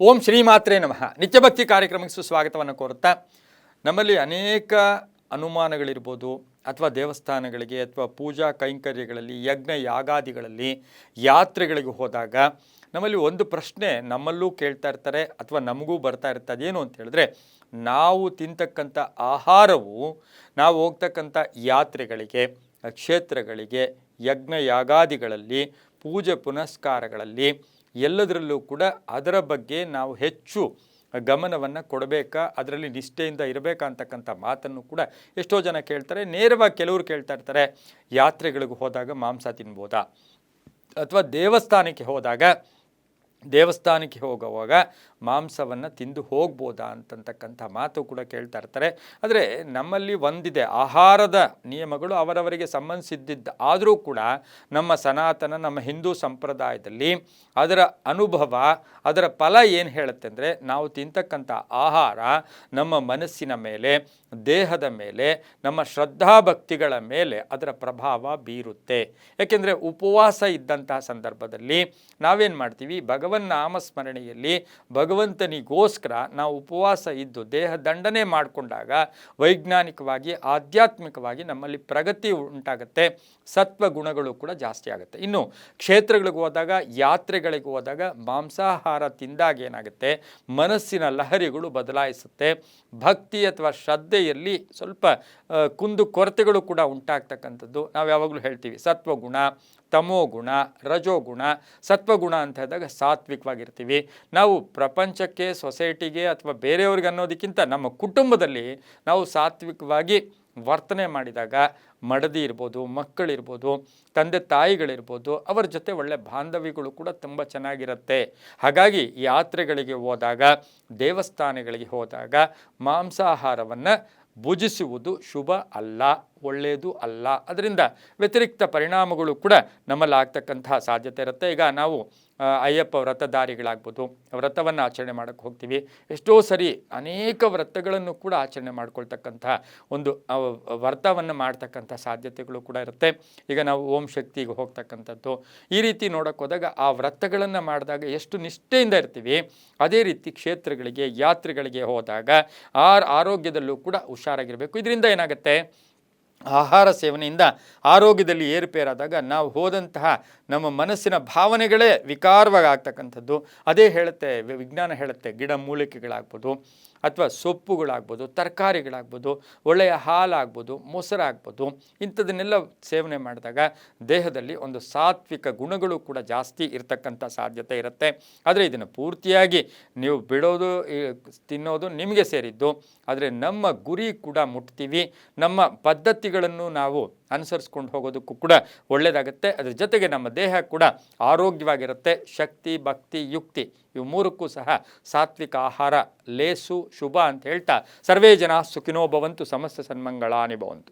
ಓಂ ಶ್ರೀಮಾತ್ರೇ ನಮಃ. ನಿತ್ಯಭಕ್ತಿ ಕಾರ್ಯಕ್ರಮಕ್ಕೆ ಸುಸ್ವಾಗತವನ್ನು ಕೋರುತ್ತಾ, ನಮ್ಮಲ್ಲಿ ಅನೇಕ ಅನುಮಾನಗಳಿರ್ಬೋದು ಅಥವಾ ದೇವಸ್ಥಾನಗಳಿಗೆ ಅಥವಾ ಪೂಜಾ ಕೈಂಕರ್ಯಗಳಲ್ಲಿ ಯಜ್ಞ ಯಾಗಾದಿಗಳಲ್ಲಿ ಯಾತ್ರೆಗಳಿಗೆ ಹೋದಾಗ ನಮ್ಮಲ್ಲಿ ಒಂದು ಪ್ರಶ್ನೆ ನಮ್ಮಲ್ಲೂ ಕೇಳ್ತಾ ಇರ್ತಾರೆ ಅಥವಾ ನಮಗೂ ಬರ್ತಾ ಇರ್ತದೆ. ಏನು ಅಂತ ಹೇಳಿದ್ರೆ, ನಾವು ತಿಂತಕ್ಕಂಥ ಆಹಾರವು ನಾವು ಹೋಗ್ತಕ್ಕಂಥ ಯಾತ್ರೆಗಳಿಗೆ, ಕ್ಷೇತ್ರಗಳಿಗೆ, ಯಜ್ಞ ಯಾಗಾದಿಗಳಲ್ಲಿ, ಪೂಜೆ ಪುನಸ್ಕಾರಗಳಲ್ಲಿ ಎಲ್ಲದರಲ್ಲೂ ಕೂಡ ಅದರ ಬಗ್ಗೆ ನಾವು ಹೆಚ್ಚು ಗಮನವನ್ನು ಕೊಡಬೇಕಾ, ಅದರಲ್ಲಿ ನಿಷ್ಠೆಯಿಂದ ಇರಬೇಕಾ ಅಂತಕ್ಕಂಥ ಮಾತನ್ನು ಕೂಡ ಎಷ್ಟೋ ಜನ ಕೇಳ್ತಾರೆ. ನೇರವಾಗಿ ಕೆಲವರು ಕೇಳ್ತಾ ಇರ್ತಾರೆ, ಯಾತ್ರೆಗಳಿಗೆ ಹೋದಾಗ ಮಾಂಸ ತಿನ್ಬೋದಾ, ಅಥವಾ ದೇವಸ್ಥಾನಕ್ಕೆ ಹೋಗುವಾಗ ಮಾಂಸವನ್ನು ತಿಂದು ಹೋಗ್ಬೋದಾ ಅಂತಕ್ಕಂಥ ಮಾತು ಕೂಡ ಕೇಳ್ತಾ ಇರ್ತಾರೆ. ಆದರೆ ನಮ್ಮಲ್ಲಿ ಒಂದಿದೆ, ಆಹಾರದ ನಿಯಮಗಳು ಅವರವರಿಗೆ ಸಂಬಂಧಿಸಿದ್ದ ಆದರೂ ಕೂಡ ನಮ್ಮ ಸನಾತನ, ನಮ್ಮ ಹಿಂದೂ ಸಂಪ್ರದಾಯದಲ್ಲಿ ಅದರ ಅನುಭವ, ಅದರ ಫಲ ಏನು ಹೇಳುತ್ತೆ ಅಂದರೆ, ನಾವು ತಿಂತಕ್ಕಂಥ ಆಹಾರ ನಮ್ಮ ಮನಸ್ಸಿನ ಮೇಲೆ, ದೇಹದ ಮೇಲೆ, ನಮ್ಮ ಶ್ರದ್ಧಾಭಕ್ತಿಗಳ ಮೇಲೆ ಅದರ ಪ್ರಭಾವ ಬೀರುತ್ತೆ. ಯಾಕೆಂದರೆ ಉಪವಾಸ ಇದ್ದಂತಹ ಸಂದರ್ಭದಲ್ಲಿ ನಾವೇನು ಮಾಡ್ತೀವಿ, ಭಗವನ್ ನಾಮಸ್ಮರಣೆಯಲ್ಲಿ ಭಗವಂತನಿಗೋಸ್ಕರ ನಾವು ಉಪವಾಸ ಇದ್ದು ದೇಹ ದಂಡನೆ ಮಾಡಿಕೊಂಡಾಗ ವೈಜ್ಞಾನಿಕವಾಗಿ, ಆಧ್ಯಾತ್ಮಿಕವಾಗಿ ನಮ್ಮಲ್ಲಿ ಪ್ರಗತಿ ಉಂಟಾಗುತ್ತೆ, ಸತ್ವ ಗುಣಗಳು ಕೂಡ ಜಾಸ್ತಿ ಆಗುತ್ತೆ. ಇನ್ನು ಕ್ಷೇತ್ರಗಳಿಗೆ ಹೋದಾಗ, ಯಾತ್ರೆಗಳಿಗೆ ಹೋದಾಗ ಮಾಂಸಾಹಾರ ತಿಂದಾಗ ಏನಾಗುತ್ತೆ, ಮನಸ್ಸಿನ ಲಹರಿಗಳು ಬದಲಾಯಿಸುತ್ತೆ. ಭಕ್ತಿ ಅಥವಾ ಶ್ರದ್ಧೆಯಲ್ಲಿ ಸ್ವಲ್ಪ ಕುಂದು ಕೊರತೆಗಳು ಕೂಡ ಉಂಟಾಗ್ತಕ್ಕಂಥದ್ದು. ನಾವು ಯಾವಾಗಲೂ ಹೇಳ್ತೀವಿ, ಸತ್ವಗುಣ, ತಮೋಗುಣ, ರಜೋಗುಣ. ಸತ್ವಗುಣ ಅಂತ ಹೇಳಿದಾಗ ಸಾತ್ವಿಕವಾಗಿರ್ತೀವಿ. ನಾವು ಪ್ರಪಂಚಕ್ಕೆ, ಸೊಸೈಟಿಗೆ ಅಥವಾ ಬೇರೆಯವ್ರಿಗೆ ಅನ್ನೋದಕ್ಕಿಂತ ನಮ್ಮ ಕುಟುಂಬದಲ್ಲಿ ನಾವು ಸಾತ್ವಿಕವಾಗಿ ವರ್ತನೆ ಮಾಡಿದಾಗ ಮಡದಿ ಇರ್ಬೋದು, ಮಕ್ಕಳಿರ್ಬೋದು, ತಂದೆ ತಾಯಿಗಳಿರ್ಬೋದು, ಅವರ ಜೊತೆ ಒಳ್ಳೆ ಬಾಂಧವ್ಯಗಳು ಕೂಡ ತುಂಬ ಚೆನ್ನಾಗಿರುತ್ತೆ. ಹಾಗಾಗಿ ಯಾತ್ರೆಗಳಿಗೆ ಹೋದಾಗ, ದೇವಸ್ಥಾನಗಳಿಗೆ ಹೋದಾಗ ಮಾಂಸಾಹಾರವನ್ನು ಭುಜಿಸುವುದು ಶುಭ ಅಲ್ಲ, ಒಳ್ಳೆಯದು ಅಲ್ಲ. ಅದರಿಂದ ವ್ಯತಿರಿಕ್ತ ಪರಿಣಾಮಗಳು ಕೂಡ ನಮ್ಮಲ್ಲಿ ಆಗ್ತಕ್ಕಂತಹ ಸಾಧ್ಯತೆ ಇರುತ್ತೆ. ಈಗ ನಾವು ಅಯ್ಯಪ್ಪ ವ್ರತಧಾರಿಗಳಾಗ್ಬೋದು, ವ್ರತವನ್ನು ಆಚರಣೆ ಮಾಡೋಕ್ಕೆ ಹೋಗ್ತೀವಿ. ಎಷ್ಟೋ ಸರಿ ಅನೇಕ ವ್ರತಗಳನ್ನು ಕೂಡ ಆಚರಣೆ ಮಾಡ್ಕೊಳ್ತಕ್ಕಂಥ ಒಂದು ವ್ರತವನ್ನು ಮಾಡ್ತಕ್ಕಂಥ ಸಾಧ್ಯತೆಗಳು ಕೂಡ ಇರುತ್ತೆ. ಈಗ ನಾವು ಓಂ ಶಕ್ತಿಗೆ ಹೋಗ್ತಕ್ಕಂಥದ್ದು, ಈ ರೀತಿ ನೋಡೋಕ್ಕೆ ಹೋದಾಗ ಆ ವ್ರತಗಳನ್ನು ಮಾಡಿದಾಗ ಎಷ್ಟು ನಿಷ್ಠೆಯಿಂದ ಇರ್ತೀವಿ, ಅದೇ ರೀತಿ ಕ್ಷೇತ್ರಗಳಿಗೆ, ಯಾತ್ರೆಗಳಿಗೆ ಹೋದಾಗ ಆರೋಗ್ಯದಲ್ಲೂ ಕೂಡ ಹುಷಾರಾಗಿರಬೇಕು. ಇದರಿಂದ ಏನಾಗುತ್ತೆ, ಆಹಾರ ಸೇವನೆಯಿಂದ ಆರೋಗ್ಯದಲ್ಲಿ ಏರುಪೇರಾದಾಗ ನಾವು ಹೋದಂತಹ ನಮ್ಮ ಮನಸ್ಸಿನ ಭಾವನೆಗಳೇ ವಿಕಾರವಾಗಿ ಆಗ್ತಕ್ಕಂಥದ್ದು. ಅದೇ ಹೇಳುತ್ತೆ, ವಿಜ್ಞಾನ ಹೇಳುತ್ತೆ, ಗಿಡ ಮೂಲಿಕೆಗಳಾಗ್ಬೋದು ಅಥವಾ ಸೊಪ್ಪುಗಳಾಗ್ಬೋದು, ತರಕಾರಿಗಳಾಗ್ಬೋದು, ಒಳ್ಳೆಯ ಹಾಲಾಗ್ಬೋದು, ಮೊಸರಾಗ್ಬೋದು, ಇಂಥದನ್ನೆಲ್ಲ ಸೇವನೆ ಮಾಡಿದಾಗ ದೇಹದಲ್ಲಿ ಒಂದು ಸಾತ್ವಿಕ ಗುಣಗಳು ಕೂಡ ಜಾಸ್ತಿ ಇರತಕ್ಕಂಥ ಸಾಧ್ಯತೆ ಇರುತ್ತೆ. ಆದರೆ ಇದನ್ನು ಪೂರ್ತಿಯಾಗಿ ನೀವು ಬಿಡೋದು, ತಿನ್ನೋದು ನಿಮಗೆ ಸೇರಿದ್ದು. ಆದರೆ ನಮ್ಮ ಗುರಿ ಕೂಡ ಮುಟ್ತೀವಿ, ನಮ್ಮ ಪದ್ಧತಿಗಳನ್ನು ನಾವು ಅನುಸರಿಸ್ಕೊಂಡು ಹೋಗೋದಕ್ಕೂ ಕೂಡ ಒಳ್ಳೆಯದಾಗುತ್ತೆ. ಅದ್ರ ಜೊತೆಗೆ ನಮ್ಮ ದೇಹ ಕೂಡ ಆರೋಗ್ಯವಾಗಿರುತ್ತೆ. ಶಕ್ತಿ, ಭಕ್ತಿ, ಯುಕ್ತಿ ಇವು ಮೂರಕ್ಕೂ ಸಹ ಸಾತ್ವಿಕ ಆಹಾರ ಲೇಸು, ಶುಭ ಅಂತ ಹೇಳ್ತಾ, ಸರ್ವೇ ಜನ ಸುಖಿನೋ ಭವಂತು, ಸಮಸ್ತ ಸನ್ಮಂಗಳಾನಿ ಭವಂತು.